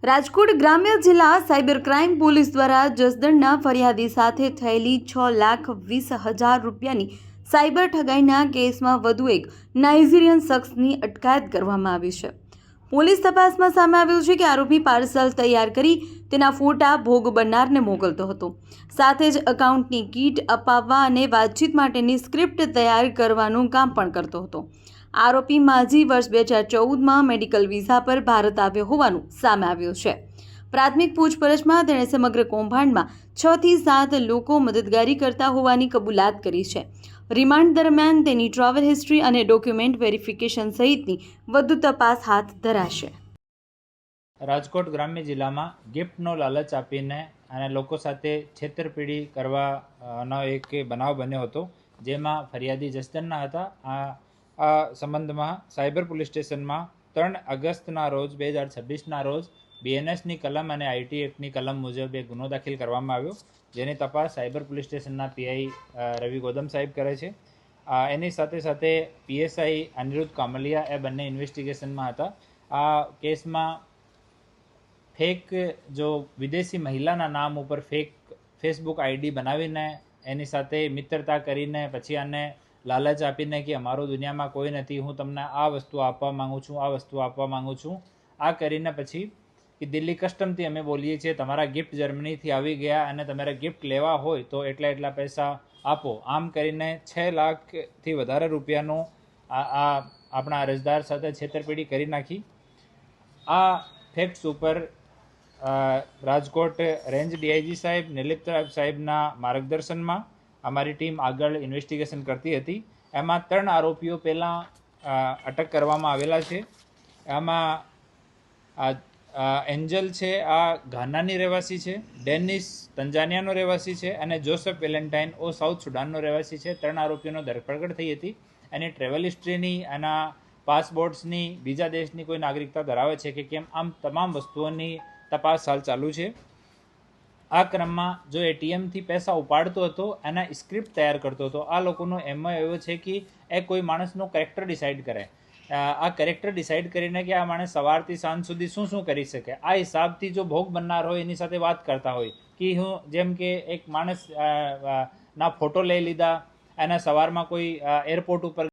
રાજકોટ ગ્રામ્ય જિલ્લા cyber crime police દ્વારા જસદણના ફરિયાદી સાથે થયેલી 6,20,000 રૂપિયાની સાયબર ઠગાઈના કેસમાં વધુ એક નાઇજીરિયન શખ્સની અટકાયત કરવામાં આવી છે। પોલીસ તપાસમાં સામે આવ્યું છે કે આરોપી પાર્સલ તૈયાર કરી તેના ફોટા ભોગ બનનારને મોકલતો હતો, સાથે જ એકાઉન્ટની કીટ અપાવવા અને વાતચીત માટેની સ્ક્રિપ્ટ તૈયાર કરવાનું કામ પણ કરતો હતો। આરોપી માજી વર્ષ 2014માં મેડિકલ વિઝા પર ભારત આવ્યો હોવાનું સામે આવ્યું છે। પ્રાથમિક પૂછપરછમાં તેણે સમગ્ર કૌભાંડમાં 6 થી 7 લોકો મદદગારી કરતા હોવાની કબૂલાત કરી છે। રિમાન્ડ દરમિયાન તેની ટ્રાવેલ હિસ્ટ્રી અને ડોક્યુમેન્ટ વેરિફિકેશન સહિતની વધુ તપાસ હાથ ધરાશે। રાજકોટ ગ્રામ્ય જિલ્લામાં ગિફ્ટનો લાલચ આપીને અને લોકો સાથે છેતરપિંડી કરવાનો એક બનાવ બન્યો હતો, જેમાં ફરિયાદી જસદણના હતા। આ સંબંધમાં સાયબર પોલીસ સ્ટેશનમાં 3 ઓગસ્ટના રોજ 2026ના રોજ BNSની કલમ અને IT એક્ટની કલમ મુજબ એક ગુનો દાખલ કરવામાં આવ્યો, જેની તપાસ સાયબર પોલીસ સ્ટેશનના PI રવિ ગૌતમ સાહેબ કરે છે। એની સાથે સાથે PSI અનિરુદ્ધ કામલિયા એ બંને ઇન્વેસ્ટિગેશનમાં હતા। આ કેસમાં ફેક જો વિદેશી મહિલાના નામ ઉપર ફેક ફેસબુક ID બનાવીને એની સાથે મિત્રતા કરીને પછી આને લાલચ આપીને કે અમારો દુનિયામાં કોઈ નથી, હું તમને આ વસ્તુ આપવા માગું છું, આ વસ્તુ આપવા માગું છું, આ કરીને પછી કે દિલ્હી કસ્ટમથી અમે બોલીએ છીએ તમારા ગિફ્ટ જર્મનીથી આવી ગયા અને તમારે ગિફ્ટ લેવા હોય તો એટલા પૈસા આપો, આમ કરીને 6 લાખથી વધારે રૂપિયાનો આપણા અરજદાર સાથે છેતરપિંડી કરી નાખી। આ ફેક્ટ્સ ઉપર રાજકોટ રેન્જ DIG સાહેબ નિલિપ્ત સાહેબના માર્ગદર્શનમાં અમારી ટીમ આગળ ઇન્વેસ્ટિગેશન કરતી હતી। એમાં 3 આરોપીઓ પહેલાં અટક કરવામાં આવેલા છે। આમાં એન્જલ છે, આ ઘાનાની રહેવાસી છે, ડેનિસ તંજાનિયાનો રહેવાસી છે અને જોસેફ વેલેન્ટાઇન ઓ સાઉથ સુડાનનો રહેવાસી છે। 3 આરોપીઓનો ધરપકડ થઈ હતી। એની ટ્રેવલ હિસ્ટ્રીની, એના પાસપોર્ટ્સની, બીજા દેશની કોઈ નાગરિકતા ધરાવે છે કે કેમ, આમ તમામ વસ્તુઓની તપાસ હાલ ચાલુ છે। આ ક્રમમાં જો ATMથી પૈસા ઉપાડતો હતો, એના સ્ક્રિપ્ટ તૈયાર કરતો હતો। આ લોકોનો એમો એવો છે કે એ કોઈ માણસનો કેરેક્ટર ડિસાઇડ કરે, આ કેરેક્ટર ડિસાઇડ કરીને કે આ માણસ સવારથી સાંજ સુધી શું કરી શકે, આ હિસાબથી જો ભોગ બનનાર હોય એની સાથે વાત કરતા હોય કે હું જેમ કે એક માણસ ના ફોટો લઈ લીધા, એના સવારમાં કોઈ એરપોર્ટ ઉપર